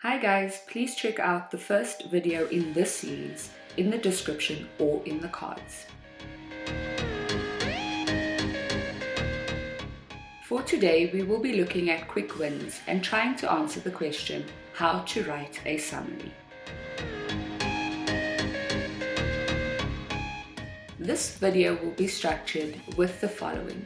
Hi guys, please check out the first video in this series in the description or in the cards. For today, we will be looking at quick wins and trying to answer the question, how to write a summary. This video will be structured with the following.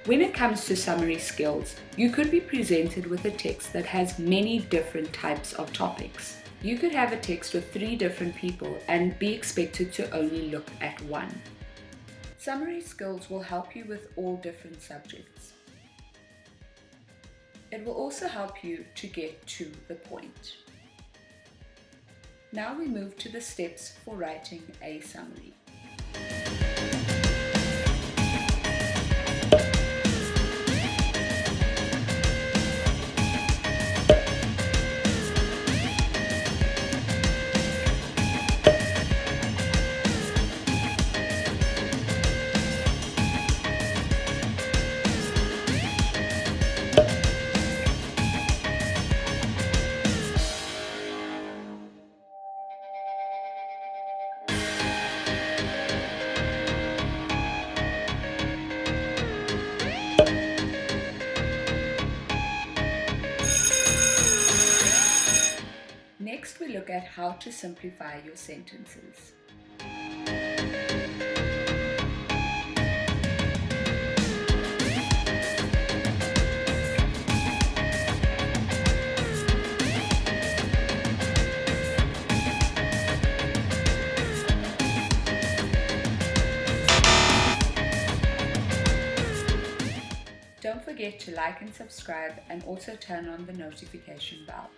When it comes to summary skills, you could be presented with a text that has many different types of topics. You could have a text with 3 different people and be expected to only look at one. Summary skills will help you with all different subjects. It will also help you to get to the point. Now we move to the steps for writing a summary. Next, we look at how to simplify your sentences. Don't forget to like and subscribe and also turn on the notification bell.